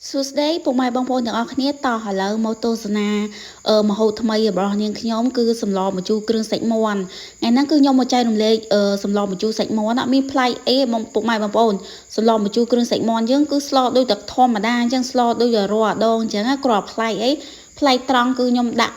សួស្តីពុកម៉ែបងប្អូនទាំងអស់គ្នាតោះឥឡូវមកទស្សនាម្ហូបថ្មីរបស់នាងខ្ញុំគឺសម្លម្ជូរគ្រឿងសាច់មាន់ថ្ងៃហ្នឹងគឺខ្ញុំមកចែករំលែកសម្លម្ជូរសាច់មាន់អត់មានប្លែកអីបងពុកម៉ែបងប្អូនសម្លម្ជូរគ្រឿងសាច់មាន់យើងគឺស្លដូចតែធម្មតាអញ្ចឹងស្លដូចតែរាល់ដងអញ្ចឹងគ្រាន់ប្លែកអីប្លែកត្រង់គឺខ្ញុំដាក់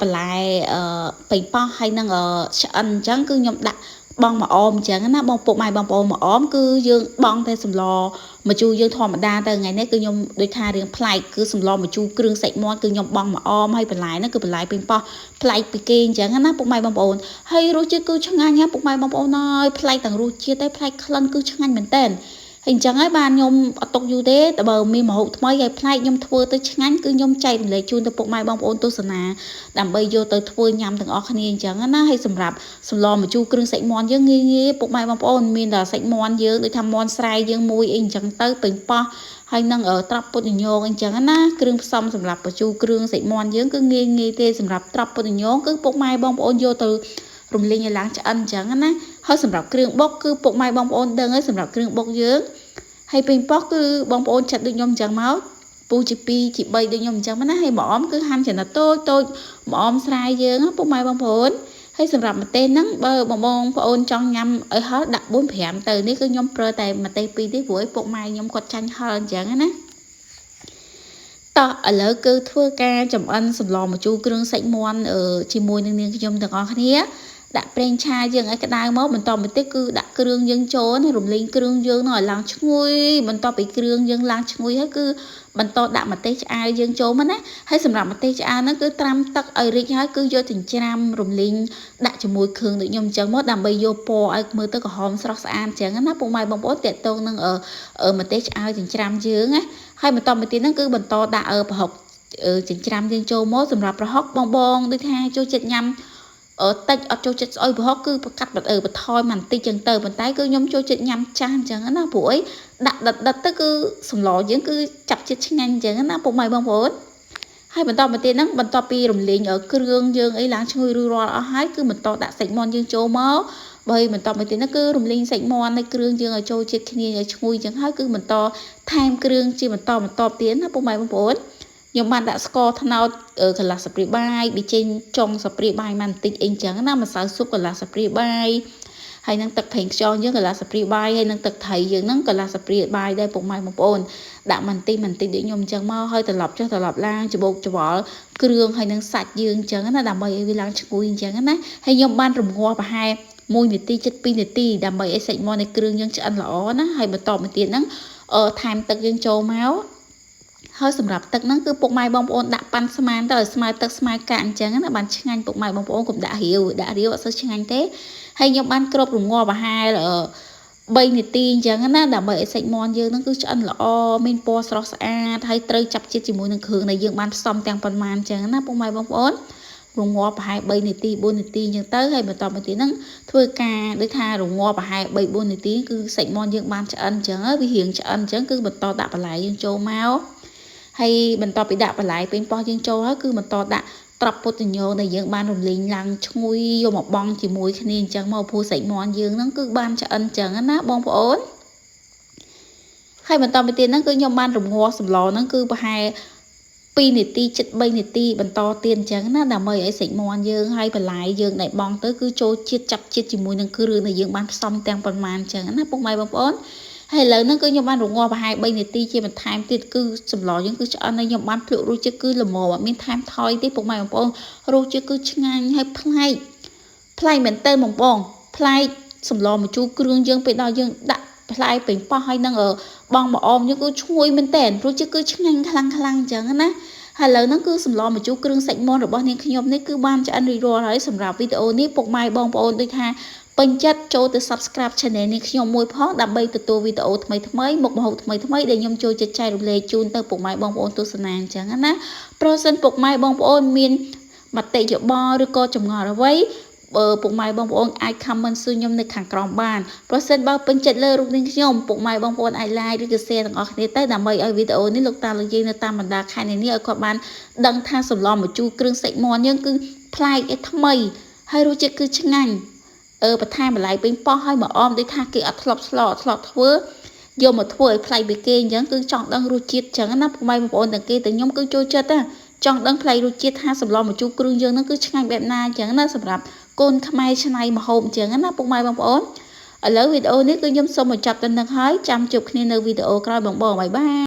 បន្លែប៉េងប៉ោះហើយនឹងឆ្អិនអញ្ចឹងគឺខ្ញុំដាក់បងមកអមអញ្ចឹងណាបងពុកម៉ែបងប្អូនមកអមគឺយើងបងតែសម្លម្ជូរយើងធម្មតាតែថ្ងៃនេះគឺខ្ញុំដូចថារៀងប្លែកគឺសម្លម្ជូរគ្រឿងសាច់មាន់គឺខ្ញុំបងមកអមហើយបន្លែហ្នឹងគឺបន្លែពេញប៉ោះប្លែកពីគេអញ្ចឹងណាពុកម៉ែបងប្អូនហើយរសជាតិគឺឆ្ងាញ់ណាពុកម៉ែបងប្អូនអើយប្លែកទាំងរសជាតិតែប្លែកក្លិនគឺឆ្ងាញ់មែនតើហើយអញ្ចឹងហើយបានខ្ញុំអត់ទុកយូរទេតែបើមានម្ហូបថ្មីហើយប្លែកខ្ញុំធ្វើទៅឆ្ងាញ់គឺខ្ញុំចែករំលែកជូនទៅពុកម៉ែបងប្អូនទស្សនាដើម្បីយកទៅធ្វើញ៉ាំទាំងអស់គ្នាអញ្ចឹងណាហើយសម្រាប់សម្លម្ជូរគ្រឿងសាច់មាន់យើងងាយពុកម៉ែបងប្អូនមានតែសាច់មាន់យើងដូចថាមាន់ស្រែយើងមួយអីអញ្ចឹងទៅពេញប៉ោះហើយនឹងត្រាប់ពុតញងអញ្ចឹងណាគ្រឿងផ្សំសម្រាប់ម្ជូរគ្រឿងសាច់មាន់យើងគឺងាយទេសម្រាប់ត្រាប់ពុតញងគឺពុកម៉ែបងប្អូនយកទៅរំលីងឲ្យឡើងឆ្អិនអញ្ចឹងណាហើយសម្រាប់គ្រឿងបុកគឺពុកម៉ែបងប្អូនដឹងហើយសម្រាប់គ្រឿងបុកយើងហើយពេញប៉ោះគឺបងប្អូនចាត់ដូចខ្ញុំអញ្ចឹងមកពូជា2ជា3ដូចខ្ញុំអញ្ចឹងណាហើយម្អមគឺហាន់ចំណិតតូចម្អមស្រែយើងពុកម៉ែបងប្អូនហើយសម្រាប់ម្ទេសហ្នឹងបើបងប្អូនចង់ញ៉ាំឲ្យហឹរដាក់4 5ទៅនេះគឺខ្ញុំប្រើតែម្ទេស2ទេព្រោះពុកម៉ែខ្ញុំគាត់ចាញ់ហឹរអញ្ចឹងណាតោះឥឡូវគឺធ្វើការចម្អិនសម្លម្ជូរគ្រឿងសាច់មាន់ជាមួយនឹងនាងខ្ញុំទាំងអស់គ្នាដាក់ប្រេងឆាយើងឲ្យក្តៅមកបន្តមកទៀតគឺដាក់គ្រឿងយើងចូលរំលីងគ្រឿងយើងនោះឲ្យឡើងឈ្ងុយបន្តពីគ្រឿងយើងឡើងឈ្ងុយហើយគឺបន្តដាក់ម្ទេសឆ្អើរយើងចូលមកណាហើយសម្រាប់ម្ទេសឆ្អើរហ្នឹងគឺត្រាំទឹកឲ្យរីកហើយគឺយកចិញ្ច្រាំរំលីងដាក់ជាមួយគ្រឿងដូចខ្ញុំអញ្ចឹងមកដើម្បីយកពណ៌ឲ្យមើលទៅក្រហមស្រស់ស្អាតអញ្ចឹងណាពុកម៉ែបងប្អូនតាក់ទងនឹងម្ទេសឆ្អើរចិញ្ច្រាំយើងណាហើយបន្តមកទៀតហ្នឹងគឺបន្តដាក់ប្រហុកចិញ្ច្រាំយើងចូលមកសម្រាប់ប្រហុកបងដូចថាចូលចិត្តញ៉ាំតិចអត់ចូលចិត្តស្អុយប្រហុកគឺប្រកាត់បន្ថយមកបន្តិចចឹងទៅប៉ុន្តែគឺខ្ញុំចូលចិត្តញ៉ាំចាស់អញ្ចឹងណាព្រោះអីដាក់ដិតទៅគឺសម្លយើងគឺចាប់ជាតិឆ្ងាញ់អញ្ចឹងណាពុកម៉ែបងប្អូនហើយបន្តមកទៀតហ្នឹងបន្ទាប់ពីរំលែងគ្រឿងយើងអីឡើងឈ្ងុយរួចរាល់អស់ហើយគឺបន្តដាក់សាច់មាន់យើងចូលមកបើបន្តមកទៀតហ្នឹងគឺរំលែងសាច់មាន់នៃគ្រឿងយើងឲ្យចូលជាតិគ្នាឲ្យឈ្ងុយអញ្ចឹងហើយគឺបន្តថែមគ្រឿងជាបន្តទៀតណាពុកម៉ែបងប្អូនខ្ញុំបានដាក់ស្ករត្នោតកន្លះស្លាបព្រាបាយប៊ីចេងចុងស្លាបព្រាបាយបន្តិចអីចឹងណាម្សៅស៊ុបកន្លះស្លាបព្រាបាយហើយនឹងទឹកប្រេងខ្យងយើងកន្លះស្លាបព្រាបាយហើយនឹងទឹកត្រីយើងហ្នឹងកន្លះស្លាបព្រាបាយដែរពុកម៉ែបងប្អូនដាក់បន្តិចដូចខ្ញុំអញ្ចឹងមកហើយត្រឡប់ចុះត្រឡប់ឡើងច្បោកច្បល់គ្រឿងហើយនឹងសាច់យើងអញ្ចឹងណាដើម្បីឲ្យវាឡើងឈ្ងុយអញ្ចឹងណាហើយខ្ញុំបានរំងាស់ប្រហែល1នាទីចិត្ត2នាទីដើម្បីឲ្យសាច់មាន់នៃគ្រឿងយើងឆ្អិនល្អណាហើយបន្តមកទៀតហ្នឹងថែមទឹកយើងចូលមកហើយសម្រាប់ទឹកហ្នឹងគឺពុកម៉ែបងប្អូនដាក់ប៉ាន់ស្មានទៅឲ្យស្មើទឹកស្មើកាក់អញ្ចឹងណាបានឆ្ងាញ់ពុកម៉ែបងប្អូនកុំដាក់រាវអត់សូវឆ្ងាញ់ទេហើយខ្ញុំបានគ្របរងាស់ប្រហែល3នាទីអញ្ចឹងណាដើម្បីឲ្យសាច់មាន់យើងហ្នឹងគឺឆ្អិនល្អមានពណ៌ស្រស់ស្អាតហើយត្រូវចាប់ជាតិជាមួយនឹងគ្រឿងដែលយើងបានផ្សំទាំងប៉ុន្មានអញ្ចឹងណាពុកម៉ែបងប្អូនរងាស់ប្រហែល3នាទី4នាទីអញ្ចឹងទៅហើយបន្តមកទៀតហ្នឹងធ្វើការដូចថារងាស់ប្រហែល3 4នាទីគឺសាច់មាន់យើងបានឆ្អិនអញ្ចឹងវារៀងឆ្អិនអញ្ចឹងគឺបន្តដាក់បន្លែយើងចូលមកហើយបន្តពីដាក់បន្លែពេញប៉ោះយើងចូលហើយគឺបន្តដាក់ត្រប់ពុតញងដែលយើងបានរំលីងឡើងឈ្ងុយយកមកបង់ជាមួយគ្នាអញ្ចឹងមកព្រោះសាច់មាន់យើងហ្នឹងគឺបានឆ្អិនអញ្ចឹងណាបងប្អូនហើយបន្តពីទៀតហ្នឹងគឺខ្ញុំបានរងាស់សម្លហ្នឹងគឺប្រហែល2នាទីចិត្ត3នាទីបន្តទៀតអញ្ចឹងណាដើម្បីឲ្យសាច់មាន់យើងហើយបន្លែយើងដែលបង់ទៅគឺចូលជាតិចាប់ជាតិជាមួយនឹងគ្រឿងដែលយើងបានផ្សំទាំងប៉ុន្មានអញ្ចឹងណាពុកម៉ែបងប្អូនហើយឥឡូវហ្នឹងគឺខ្ញុំបានរងាស់ប្រហែល3នាទីជាបន្ថែមទៀតគឺសម្លយើងគឺឆ្អិនហើយខ្ញុំបានភ្លក់រសជាតិគឺល្មមអត់មានថែមថយទេពុកម៉ែបងប្អូនរសជាតិគឺឆ្ងាញ់ហើយប្លែកមែនតើបងប្អូនប្លែកសម្លម្ជូរគ្រឿងយើងពេលដល់យើងដាក់ផ្លែពេញប៉ោះហើយនឹងបងម្អមយើងគឺឈ្ងុយមែនតើរសជាតិគឺឆ្ងាញ់ខ្លាំងអញ្ចឹងណាហើយឥឡូវហ្នឹងគឺសម្លម្ជូរគ្រឿងសាច់មាន់របស់នាងខ្ញុំនេះគឺបានឆ្អិនរួចរាល់ហើយសម្រាប់វីដេអូនេះពុកម៉ែបងប្អូនដូចថាពេញចិត្តចូលទៅ Subscribe Channel នេះខ្ញុំមួយផងដើម្បីទទួលវីដេអូថ្មីមុខម្ហូបថ្មីដែលខ្ញុំចូលចិត្តចែករំលែកជូនទៅពុកម៉ែបងប្អូនទស្សនាអញ្ចឹងណាប្រសិនពុកម៉ែបងប្អូនមានមតិយោបល់ឬក៏ចម្ងល់អ្វីពុកម៉ែបងប្អូនអាច comment សួរខ្ញុំនៅខាងក្រោមបានប្រសិនបើពេញចិត្តលើរូបនាងខ្ញុំពុកម៉ែបងប្អូនអាច like ឬក៏ share ទាំងអស់គ្នាទៅដើម្បីឲ្យវីដេអូនេះលោកតាលោកយាយនៅតាមបណ្ដាខេត្តនេះឲ្យគាត់បានដឹងថាសម្លម្ជូរគ្រឿងសាច់មាន់យើងគឺប្លែកថ្មីហើយរសជាតិគឺឆ្ងាញ់បន្ថែមបន្លែពេញប៉ោះឲ្យមកអមដូចថាគេអត់ធ្លាប់ធ្វើ យកមកធ្វើឲ្យប្លែកពីគេអញ្ចឹងគឺចង់ដឹងរសជាតិអញ្ចឹងណាពុកម៉ែបងប្អូនទាំងគេទាំងខ្ញុំគឺចូលចិត្តណាចង់ដឹងប្លែករសជាតិថាសម្លម្ជូរគ្រឿងយើងហ្នឹងគឺឆ្ងាញ់បែបណាអញ្ចឹងណាសម្រាប់កូនខ្មែរច្នៃម្ហូបអញ្ចឹងណាពុកម៉ែបងប្អូនឥឡូវវីដេអូនេះគឺខ្ញុំសូមបញ្ចប់តែនឹងហើយចាំជួបគ្នានៅវីដេអូក្រោយបងបាយបាយ